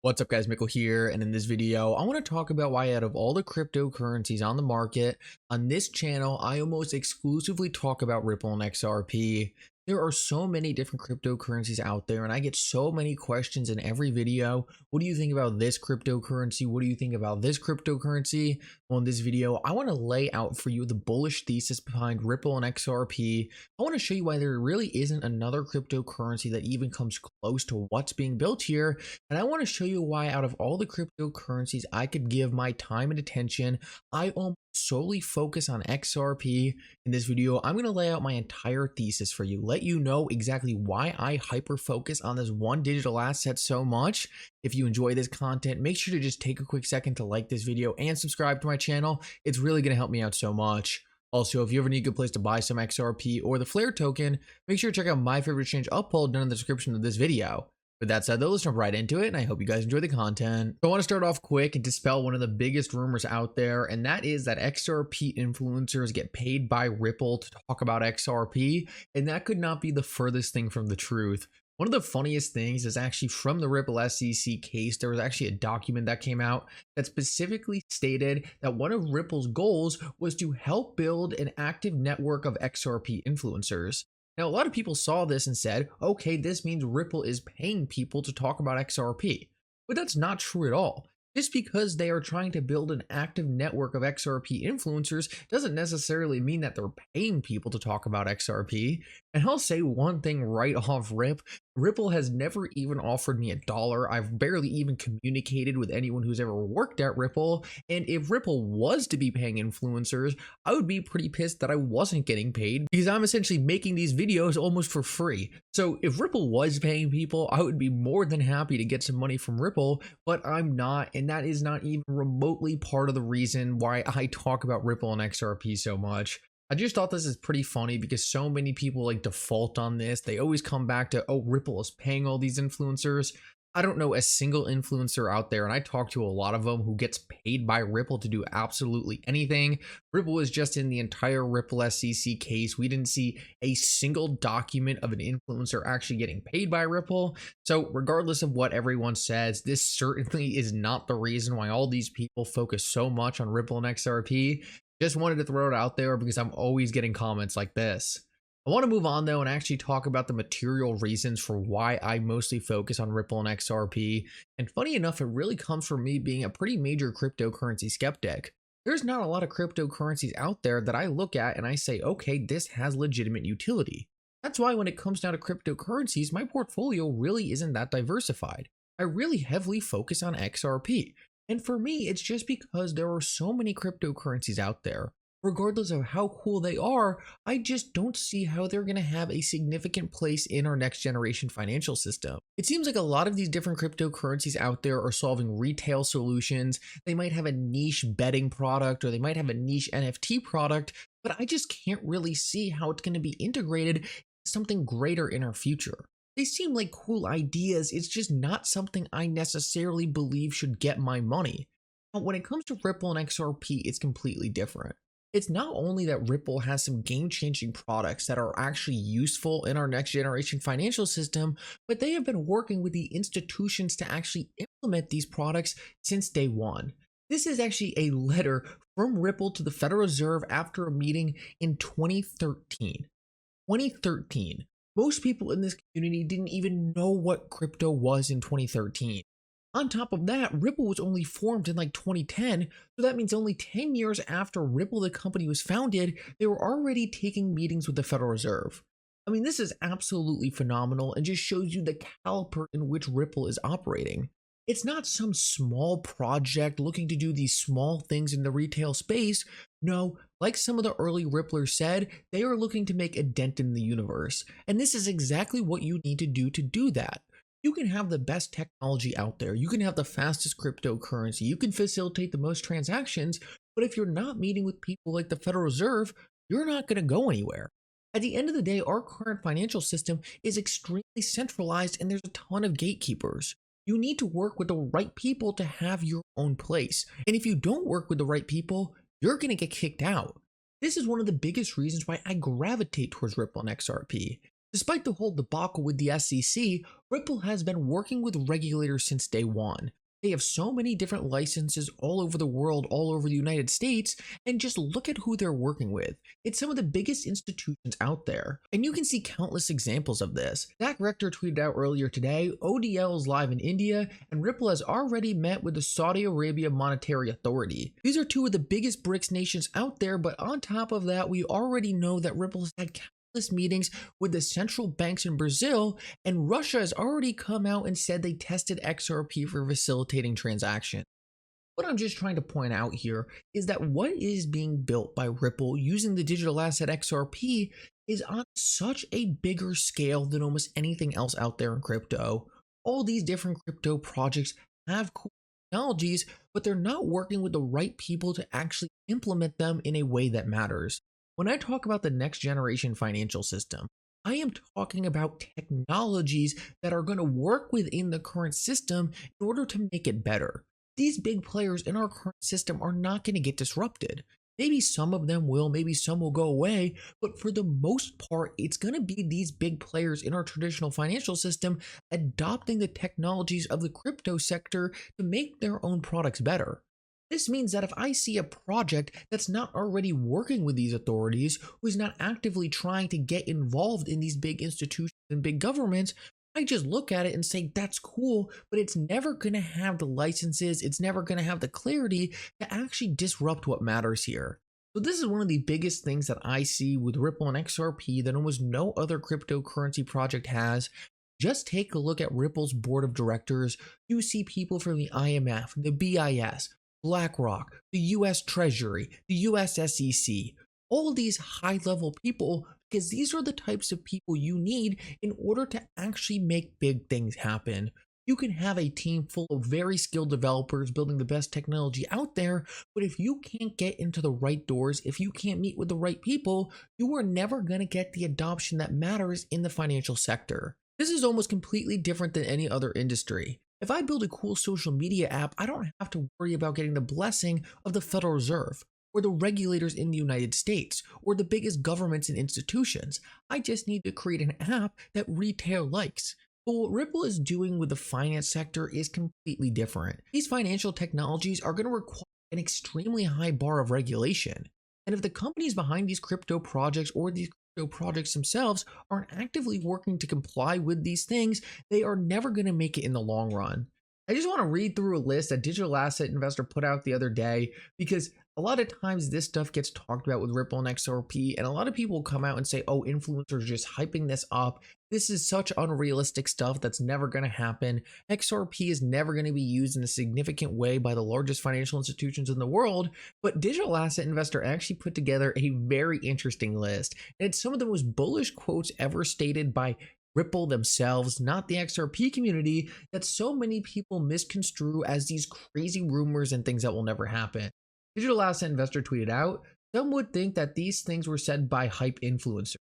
What's up guys, Mickle here, and in this video, I want to talk about why out of all the cryptocurrencies on the market, on this channel, I almost exclusively talk about Ripple and XRP. There are so many different cryptocurrencies out there, and I get so many questions in every video. What do you think about this cryptocurrency? What do you think about this cryptocurrency? Well, in this video, I want to lay out for you the bullish thesis behind Ripple and XRP. I want to show you why there really isn't another cryptocurrency that even comes close to what's being built here. And I want to show you why out of all the cryptocurrencies I could give my time and attention, I almost solely focus on XRP. In this video, I'm going to lay out my entire thesis for you, let you know exactly why I hyper focus on this one digital asset so much. If you enjoy this content, make sure to just take a quick second to like this video and subscribe to my channel. It's really going to help me out so much. Also, if you ever need a good place to buy some XRP or the Flare token, make sure to check out my favorite exchange Uphold down in the description of this video. With that said though, let's jump right into it, and I hope you guys enjoy the content. So I want to start off quick and dispel one of the biggest rumors out there, and that is that XRP influencers get paid by Ripple to talk about XRP, and that could not be the furthest thing from the truth. One of the funniest things is actually from the Ripple SEC case, there was actually a document that came out that specifically stated that one of Ripple's goals was to help build an active network of XRP influencers. Now, a lot of people saw this and said, okay, this means Ripple is paying people to talk about XRP. But that's not true at all. Just because they are trying to build an active network of XRP influencers doesn't necessarily mean that they're paying people to talk about XRP. And I'll say one thing right off rip, Ripple has never even offered me $1. I've barely even communicated with anyone who's ever worked at Ripple. And if Ripple was to be paying influencers, I would be pretty pissed that I wasn't getting paid because I'm essentially making these videos almost for free. So if Ripple was paying people, I would be more than happy to get some money from Ripple, but I'm not. And that is not even remotely part of the reason why I talk about Ripple and XRP so much. I just thought this is pretty funny because so many people like default on this. They always come back to, oh, Ripple is paying all these influencers. I don't know a single influencer out there, and I talk to a lot of them, who gets paid by Ripple to do absolutely anything. Ripple was just in the entire Ripple SEC case. We didn't see a single document of an influencer actually getting paid by Ripple. So regardless of what everyone says, this certainly is not the reason why all these people focus so much on Ripple and XRP. Just wanted to throw it out there because I'm always getting comments like this. I want to move on though and actually talk about the material reasons for why I mostly focus on Ripple and XRP. And funny enough, it really comes from me being a pretty major cryptocurrency skeptic. There's not a lot of cryptocurrencies out there that I look at and I say, okay, this has legitimate utility. That's why when it comes down to cryptocurrencies, my portfolio really isn't that diversified. I really heavily focus on XRP. And for me, it's just because there are so many cryptocurrencies out there. Regardless of how cool they are, I just don't see how they're going to have a significant place in our next generation financial system. It seems like a lot of these different cryptocurrencies out there are solving retail solutions. They might have a niche betting product, or they might have a niche NFT product, but I just can't really see how it's going to be integrated into something greater in our future. They seem like cool ideas, it's just not something I necessarily believe should get my money. But when it comes to Ripple and XRP, it's completely different. It's not only that Ripple has some game-changing products that are actually useful in our next generation financial system, but they have been working with the institutions to actually implement these products since day one. This is actually a letter from Ripple to the Federal Reserve after a meeting in 2013. 2013. Most people in this community didn't even know what crypto was in 2013. On top of that, Ripple was only formed in like 2010, so that means only 10 years after Ripple, the company, was founded, they were already taking meetings with the Federal Reserve. I mean, this is absolutely phenomenal and just shows you the caliber in which Ripple is operating. It's not some small project looking to do these small things in the retail space. No, like some of the early Ripplers said, they are looking to make a dent in the universe. And this is exactly what you need to do that. You can have the best technology out there. You can have the fastest cryptocurrency. You can facilitate the most transactions. But if you're not meeting with people like the Federal Reserve, you're not going to go anywhere. At the end of the day, our current financial system is extremely centralized and there's a ton of gatekeepers. You need to work with the right people to have your own place. And if you don't work with the right people, you're going to get kicked out. This is one of the biggest reasons why I gravitate towards Ripple and XRP. Despite the whole debacle with the SEC, Ripple has been working with regulators since day one. They have so many different licenses all over the world, all over the United States, and just look at who they're working with. It's some of the biggest institutions out there, and you can see countless examples of this. Zach Rector tweeted out earlier today, ODL is live in India, and Ripple has already met with the Saudi Arabia Monetary Authority. These are two of the biggest BRICS nations out there, but on top of that, we already know that Ripple has had meetings with the central banks in Brazil, and Russia has already come out and said they tested XRP for facilitating transactions. What I'm just trying to point out here is that what is being built by Ripple using the digital asset XRP is on such a bigger scale than almost anything else out there in crypto. All these different crypto projects have cool technologies, but they're not working with the right people to actually implement them in a way that matters. When I talk about the next generation financial system, I am talking about technologies that are going to work within the current system in order to make it better. These big players in our current system are not going to get disrupted. Maybe some of them will, maybe some will go away, but for the most part, it's going to be these big players in our traditional financial system adopting the technologies of the crypto sector to make their own products better. This means that if I see a project that's not already working with these authorities, who's not actively trying to get involved in these big institutions and big governments, I just look at it and say, that's cool, but it's never going to have the licenses, it's never going to have the clarity to actually disrupt what matters here. So this is one of the biggest things that I see with Ripple and XRP that almost no other cryptocurrency project has. Just take a look at Ripple's board of directors. You see people from the IMF, the BIS, BlackRock, the US Treasury, the US SEC, all these high-level people, because these are the types of people you need in order to actually make big things happen. You can have a team full of very skilled developers building the best technology out there, but if you can't get into the right doors, if you can't meet with the right people, you are never going to get the adoption that matters in the financial sector. This is almost completely different than any other industry. If I build a cool social media app, I don't have to worry about getting the blessing of the Federal Reserve, or the regulators in the United States, or the biggest governments and institutions. I just need to create an app that retail likes. But what Ripple is doing with the finance sector is completely different. These financial technologies are going to require an extremely high bar of regulation. And if the companies behind these crypto projects or these projects themselves aren't actively working to comply with these things, they are never going to make it in the long run. I just want to read through a list that Digital Asset Investor put out the other day, because a lot of times this stuff gets talked about with Ripple and XRP, and a lot of people come out and say, oh, influencers are just hyping this up. This is such unrealistic stuff that's never going to happen. XRP is never going to be used in a significant way by the largest financial institutions in the world. But Digital Asset Investor actually put together a very interesting list. And it's some of the most bullish quotes ever stated by Ripple themselves, not the XRP community, that so many people misconstrue as these crazy rumors and things that will never happen. Digital Asset Investor tweeted out, some would think that these things were said by hype influencers.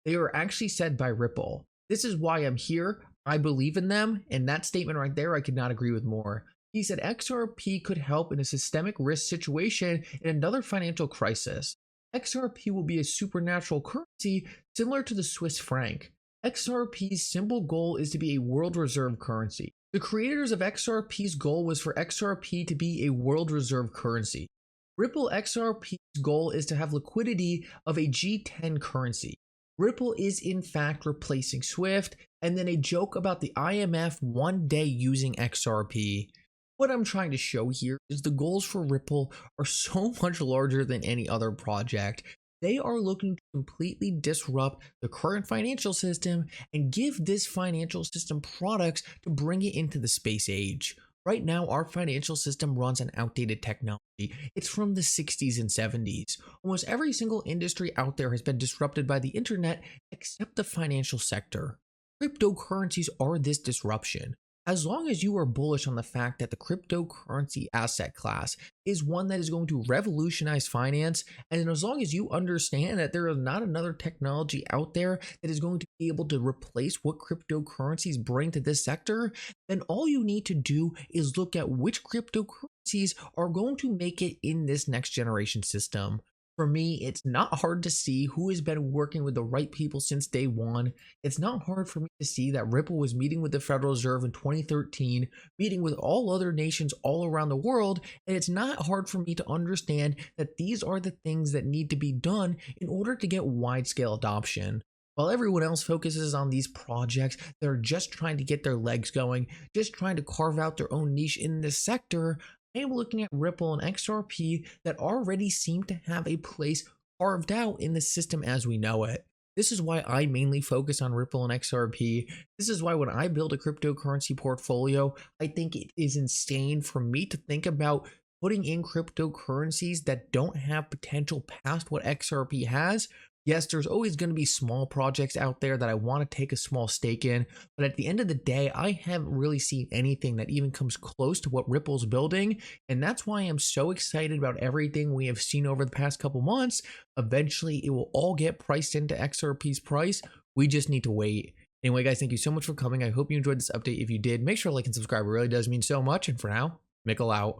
They were actually said by Ripple. This is why I'm here. I believe in them. And that statement right there, I could not agree with more. He said XRP could help in a systemic risk situation in another financial crisis. XRP will be a supernatural currency similar to the Swiss franc. XRP's simple goal is to be a world reserve currency. The creators of XRP's goal was for XRP to be a world reserve currency. Ripple XRP's goal is to have liquidity of a G10 currency. Ripple is in fact replacing Swift, and then a joke about the IMF one day using XRP. What I'm trying to show here is the goals for Ripple are so much larger than any other project. They are looking to completely disrupt the current financial system and give this financial system products to bring it into the space age. Right now, our financial system runs on outdated technology. It's from the 60s and 70s. Almost every single industry out there has been disrupted by the internet except the financial sector. Cryptocurrencies are this disruption. As long as you are bullish on the fact that the cryptocurrency asset class is one that is going to revolutionize finance, and as long as you understand that there is not another technology out there that is going to be able to replace what cryptocurrencies bring to this sector, then all you need to do is look at which cryptocurrencies are going to make it in this next generation system. For me, it's not hard to see who has been working with the right people since day one. It's not hard for me to see that Ripple was meeting with the Federal Reserve in 2013, meeting with all other nations all around the world, and it's not hard for me to understand that these are the things that need to be done in order to get wide-scale adoption. While everyone else focuses on these projects that are just trying to get their legs going, just trying to carve out their own niche in this sector, I am looking at Ripple and XRP that already seem to have a place carved out in the system as we know it. This is why I mainly focus on Ripple and XRP. This is why when I build a cryptocurrency portfolio, I think it is insane for me to think about putting in cryptocurrencies that don't have potential past what XRP has. Yes, there's always going to be small projects out there that I want to take a small stake in, but at the end of the day, I haven't really seen anything that even comes close to what Ripple's building, and that's why I'm so excited about everything we have seen over the past couple months. Eventually, it will all get priced into XRP's price. We just need to wait. Anyway, guys, thank you so much for coming. I hope you enjoyed this update. If you did, make sure to like and subscribe. It really does mean so much, and for now, Mickle out.